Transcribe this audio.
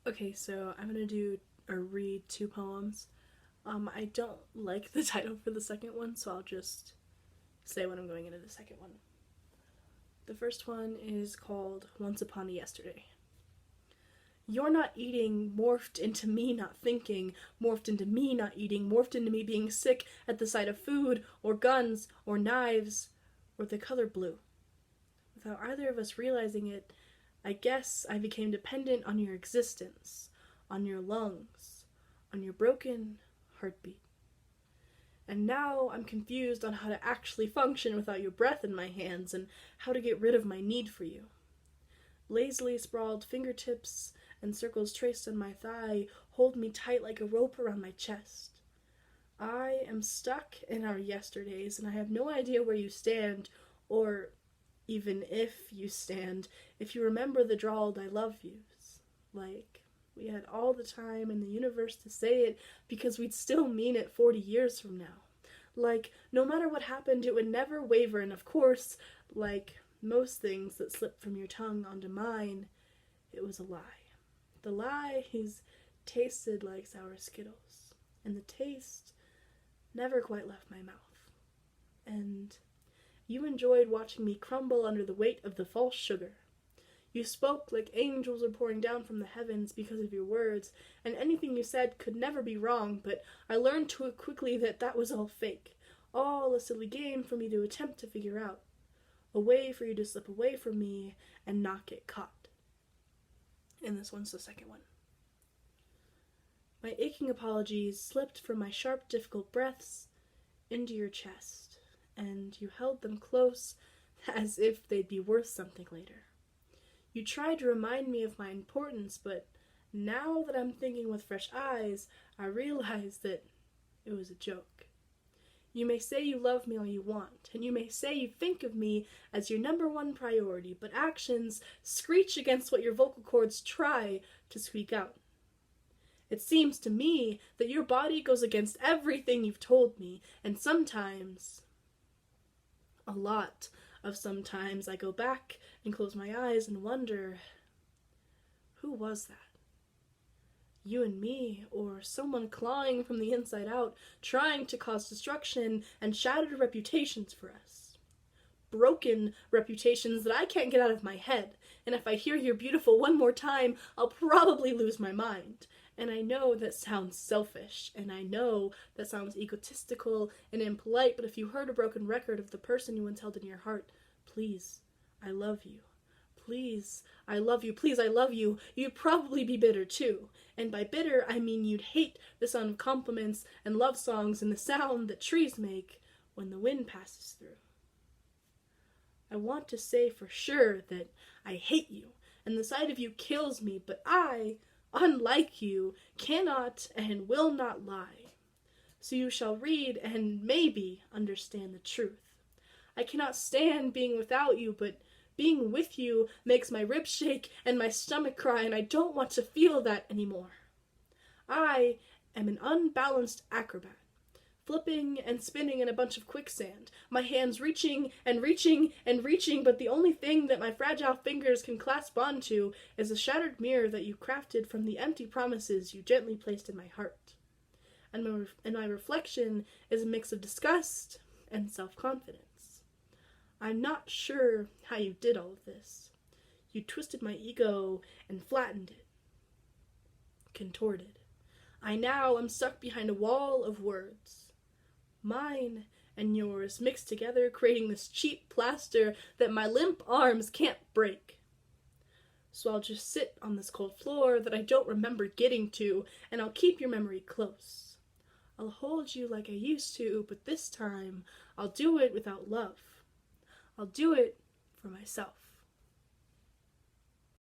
Okay, so I'm gonna do or read two poems. I don't like the title for the second one, so I'll just say when I'm going into the second one. The first one is called Once Upon a Yesterday. You're not eating morphed into me not thinking, morphed into me not eating, morphed into me being sick at the sight of food, or guns, or knives, or the color blue. Without either of us realizing it, I guess I became dependent on your existence, on your lungs, on your broken heartbeat. And now I'm confused on how to actually function without your breath in my hands and how to get rid of my need for you. Lazily sprawled fingertips and circles traced on my thigh hold me tight like a rope around my chest. I am stuck in our yesterdays, and I have no idea where you stand, or even if you stand, if you remember the drawled I love yous. Like, we had all the time in the universe to say it because we'd still mean it 40 years from now. Like, no matter what happened, it would never waver, and of course, like most things that slip from your tongue onto mine, it was a lie. The lies tasted like sour Skittles, and the taste never quite left my mouth. And you enjoyed watching me crumble under the weight of the false sugar. You spoke like angels were pouring down from the heavens because of your words, and anything you said could never be wrong, but I learned too quickly that that was all fake, all a silly game for me to attempt to figure out, a way for you to slip away from me and not get caught. And this one's the second one. My aching apologies slipped from my sharp, difficult breaths into your chest, and you held them close as if they'd be worth something later. You tried to remind me of my importance, but now that I'm thinking with fresh eyes, I realize that it was a joke. You may say you love me all you want, and you may say you think of me as your number one priority, but actions screech against what your vocal cords try to squeak out. It seems to me that your body goes against everything you've told me, and sometimes, a lot of sometimes, I go back and close my eyes and wonder, who was that? You and me, or someone clawing from the inside out, trying to cause destruction and shattered reputations for us. Broken reputations that I can't get out of my head, and if I hear you're beautiful one more time, I'll probably lose my mind. And I know that sounds selfish, and I know that sounds egotistical and impolite, but if you heard a broken record of the person you once held in your heart, please, I love you. Please, I love you. Please, I love you. You'd probably be bitter too. And by bitter, I mean you'd hate the sound of compliments and love songs and the sound that trees make when the wind passes through. I want to say for sure that I hate you, and the sight of you kills me, but I, unlike you, cannot and will not lie. So you shall read and maybe understand the truth. I cannot stand being without you, but being with you makes my ribs shake and my stomach cry, and I don't want to feel that anymore. I am an unbalanced acrobat, flipping and spinning in a bunch of quicksand, my hands reaching and reaching and reaching, but the only thing that my fragile fingers can clasp onto is a shattered mirror that you crafted from the empty promises you gently placed in my heart. And my reflection is a mix of disgust and self-confidence. I'm not sure how you did all of this. You twisted my ego and flattened it, contorted. I now am stuck behind a wall of words. Mine and yours mixed together, creating this cheap plaster that my limp arms can't break. So I'll just sit on this cold floor that I don't remember getting to, and I'll keep your memory close. I'll hold you like I used to, but this time I'll do it without love. I'll do it for myself.